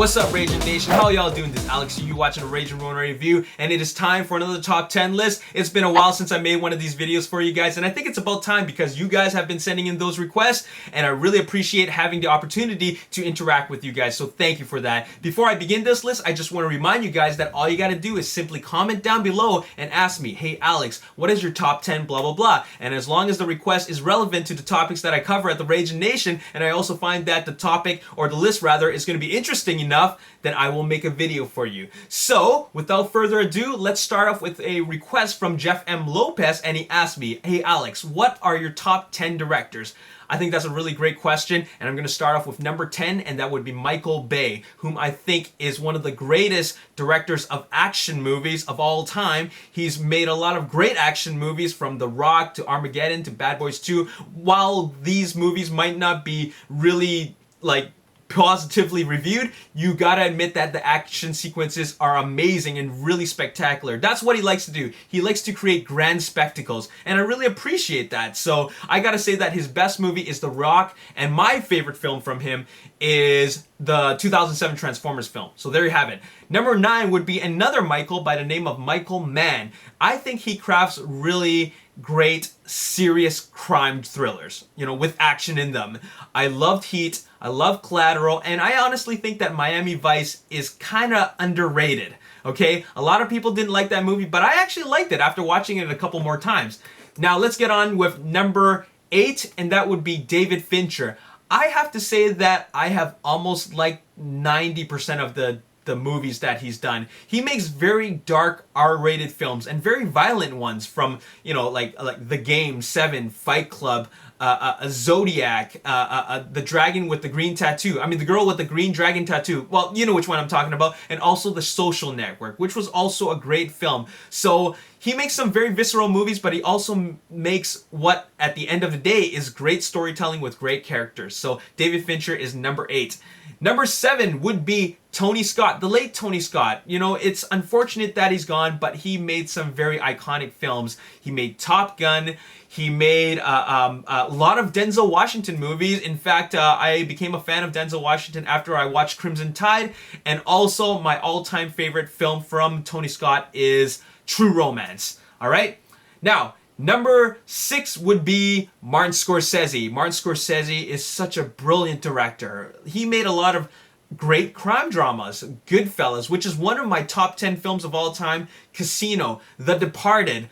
What's up, Ragin Nation? How y'all doing? This is Alex, you watching a Ragin Ronin review, and it is time for another top 10 list. It's been a while since I made one of these videos for you guys, and I think it's about time because you guys have been sending in those requests, and I really appreciate having the opportunity to interact with you guys, so thank you for that. Before I begin this list, I just want to remind you guys that all you gotta do is simply comment down below and ask me, hey Alex, what is your top 10 blah blah blah, and as long as the request is relevant to the topics that I cover at the Ragin Nation, and I also find that the topic, or the list rather, is going to be interesting enough, then I will make a video for you. So, without further ado, let's start off with a request from Jeff M. Lopez, and he asked me, hey Alex, what are your top 10 directors? I think that's a really great question, and I'm going to start off with number 10, and that would be Michael Bay, whom I think is one of the greatest directors of action movies of all time. He's made a lot of great action movies, from The Rock to Armageddon to Bad Boys 2. While these movies might not be really, positively reviewed, you gotta admit that the action sequences are amazing and really spectacular. That's what he likes to do. He likes to create grand spectacles, and I really appreciate that. So I gotta say that his best movie is The Rock, and my favorite film from him is the 2007 Transformers film. So there you have it. Number 9 would be another Michael by the name of Michael Mann. I think he crafts really great, serious crime thrillers, with action in them. I loved Heat, I love Collateral, and I honestly think that Miami Vice is kind of underrated, okay? A lot of people didn't like that movie, but I actually liked it after watching it a couple more times. Now let's get on with number 8, and that would be David Fincher. I have to say that I have almost liked 90% of the movies that he's done. He makes very dark R-rated films and very violent ones, from like The Game, Seven, Fight Club, Zodiac, the dragon with the green tattoo. I mean, the girl with the green dragon tattoo. Well, you know which one I'm talking about. And also The Social Network, which was also a great film. So he makes some very visceral movies, but he also makes what, at the end of the day, is great storytelling with great characters. So David Fincher is number 8. Number 7 would be Tony Scott, the late Tony Scott. It's unfortunate that he's gone, but he made some very iconic films. He made Top Gun. He made a lot of Denzel Washington movies. In fact, I became a fan of Denzel Washington after I watched Crimson Tide. And also, my all-time favorite film from Tony Scott is True Romance. All right? Now, number 6 would be Martin Scorsese. Martin Scorsese is such a brilliant director. He made a lot of great crime dramas. Goodfellas, which is one of my top 10 films of all time. Casino, The Departed.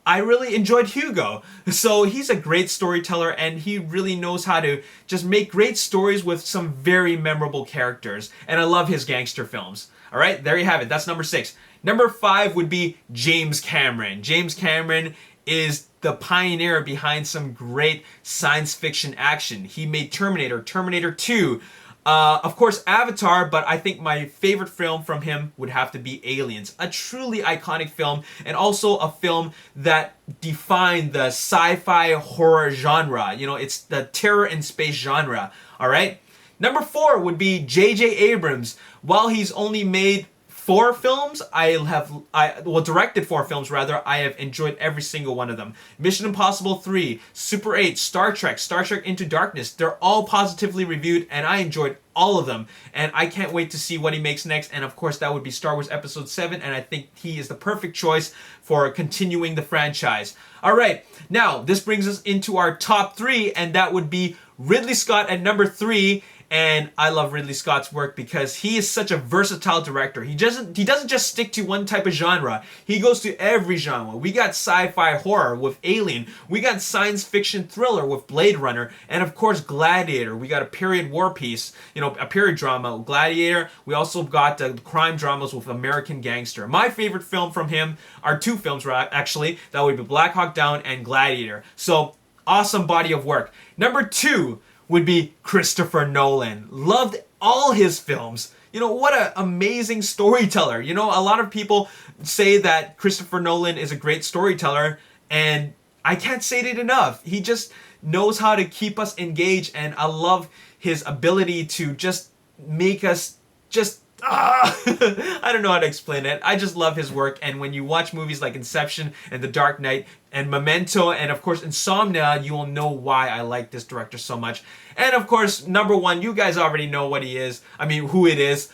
I really enjoyed Hugo. So he's a great storyteller, and he really knows how to just make great stories with some very memorable characters. And I love his gangster films. All right, there you have it. That's number 6. Number 5 would be James Cameron. James Cameron is the pioneer behind some great science fiction action. He made Terminator, Terminator 2, of course Avatar, but I think my favorite film from him would have to be Aliens. A truly iconic film, and also a film that defined the sci-fi horror genre. It's the terror in space genre, alright? Number 4 would be J.J. Abrams. While he's only made 4 films, directed 4 films rather, I have enjoyed every single one of them. Mission Impossible 3, Super 8, Star Trek Into Darkness, they're all positively reviewed, and I enjoyed all of them. And I can't wait to see what he makes next, and of course that would be Star Wars Episode 7, and I think he is the perfect choice for continuing the franchise. Alright, now this brings us into our top 3, and that would be Ridley Scott at number 3. And I love Ridley Scott's work because he is such a versatile director. He doesn't just stick to one type of genre. He goes to every genre. We got sci-fi horror with Alien. We got science fiction thriller with Blade Runner. And of course, Gladiator. We got a period war piece, a period drama, Gladiator. We also got the crime dramas with American Gangster. My favorite film from him are 2 films, actually. That would be Black Hawk Down and Gladiator. So, awesome body of work. Number 2 would be Christopher Nolan. Loved all his films. What an amazing storyteller. A lot of people say that Christopher Nolan is a great storyteller, and I can't say it enough. He just knows how to keep us engaged, and I love his ability to just make us just I don't know how to explain it. I just love his work, and when you watch movies like Inception and The Dark Knight and Memento and of course Insomnia, you will know why I like this director so much. And of course, number one, you guys already know what he is. I mean, who it is.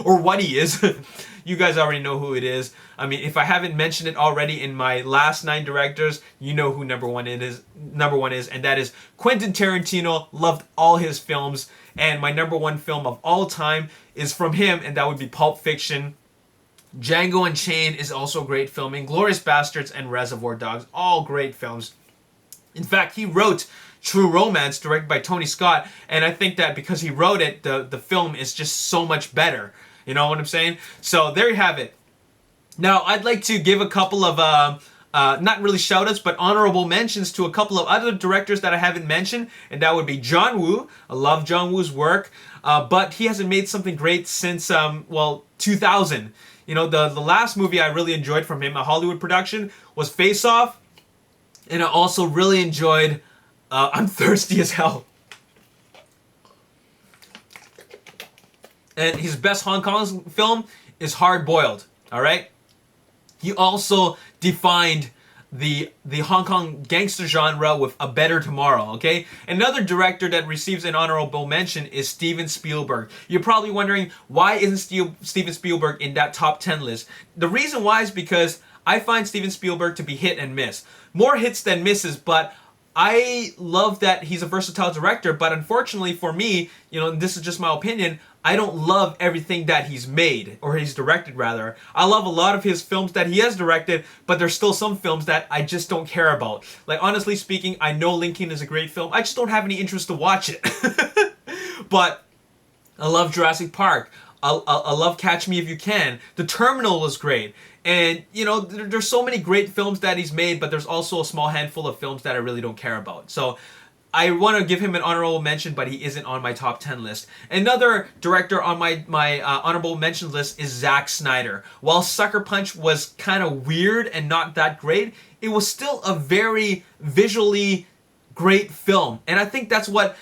Or what he is. You guys already know who it is. I mean, if I haven't mentioned it already in my last 9 directors, you know who number one is, and that is Quentin Tarantino. Loved all his films, and my number 1 film of all time is from him, and that would be Pulp Fiction. Django Unchained is also great film. Inglourious Basterds and Reservoir Dogs, all great films. In fact, he wrote True Romance, directed by Tony Scott, and I think that because he wrote it, the film is just so much better. You know what I'm saying? So there you have it. Now, I'd like to give a couple of, not really shout-outs, but honorable mentions to a couple of other directors that I haven't mentioned, and that would be John Woo. I love John Woo's work, but he hasn't made something great since, 2000. You know, the last movie I really enjoyed from him, a Hollywood production, was Face Off, and I also really enjoyed I'm Thirsty as Hell. And his best Hong Kong film is Hard Boiled, alright? He also defined the Hong Kong gangster genre with A Better Tomorrow, okay? Another director that receives an honorable mention is Steven Spielberg. You're probably wondering, why isn't Steven Spielberg in that top 10 list? The reason why is because I find Steven Spielberg to be hit and miss. More hits than misses, but I love that he's a versatile director, but unfortunately for me, you know, this is just my opinion, I don't love everything that he's made, or he's directed rather. I love a lot of his films that he has directed, but there's still some films that I just don't care about. Like, honestly speaking, I know Lincoln is a great film, I just don't have any interest to watch it. But I love Jurassic Park. I love Catch Me If You Can. The Terminal was great. And, you know, there's so many great films that he's made, but there's also a small handful of films that I really don't care about. So I want to give him an honorable mention, but he isn't on my top 10 list. Another director on my honorable mention list is Zack Snyder. While Sucker Punch was kind of weird and not that great, it was still a very visually great film. And I think that's what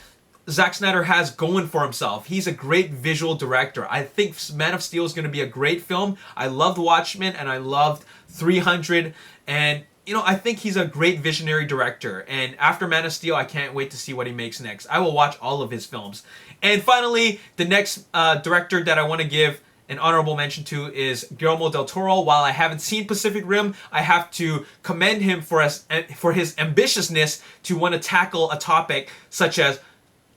Zack Snyder has going for himself. He's a great visual director. I think Man of Steel is going to be a great film. I loved Watchmen and I loved 300, and you know, I think he's a great visionary director. And after Man of Steel, I can't wait to see what he makes next. I will watch all of his films. And finally, the next director that I want to give an honorable mention to is Guillermo del Toro. While I haven't seen Pacific Rim, I have to commend him for his ambitiousness to want to tackle a topic such as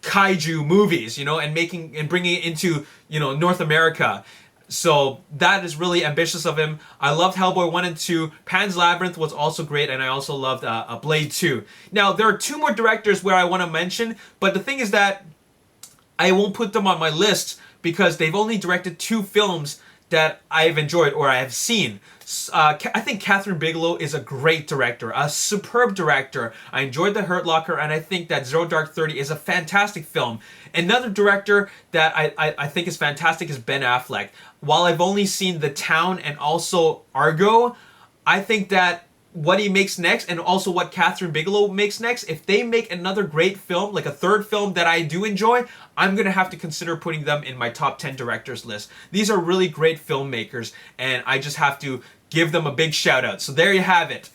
kaiju movies, you know, and bringing it into, you know, North America. So that is really ambitious of him. I loved Hellboy 1 and 2. Pan's Labyrinth was also great, and I also loved Blade 2. Now, there are 2 more directors where I want to mention, but the thing is that I won't put them on my list because they've only directed 2 films that I've enjoyed or I have seen. I think Catherine Bigelow is a great director, a superb director. I enjoyed The Hurt Locker, and I think that Zero Dark 30 is a fantastic film. Another director that I think is fantastic is Ben Affleck. While I've only seen The Town and also Argo, I think that what he makes next and also what Catherine Bigelow makes next, if they make another great film, like a third film that I do enjoy, I'm going to have to consider putting them in my top 10 directors list. These are really great filmmakers, and I just have to give them a big shout out. So there you have it.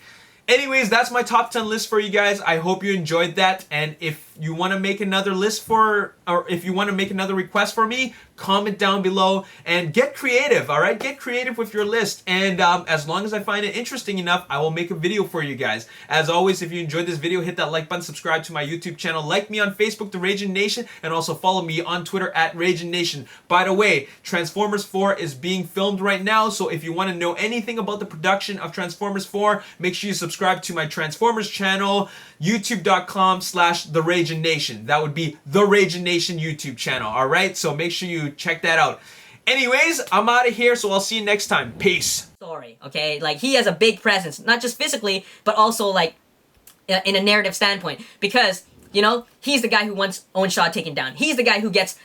Anyways, that's my top 10 list for you guys. I hope you enjoyed that. And if you want to make another list or if you want to make another request for me, comment down below and get creative, all right? Get creative with your list. And as long as I find it interesting enough, I will make a video for you guys. As always, if you enjoyed this video, hit that like button, subscribe to my YouTube channel, like me on Facebook, The Ragin Nation, and also follow me on Twitter at Ragin Nation. By the way, Transformers 4 is being filmed right now, so if you want to know anything about the production of Transformers 4, make sure you subscribe to my Transformers channel, youtube.com/The Ragin Nation. That would be The Ragin Nation YouTube channel, alright? So make sure you check that out. Anyways, I'm out of here, so I'll see you next time. Peace. Story, okay? Like, he has a big presence, not just physically, but also, like, in a narrative standpoint. Because, you know, he's the guy who wants Owen Shaw taken down. He's the guy who gets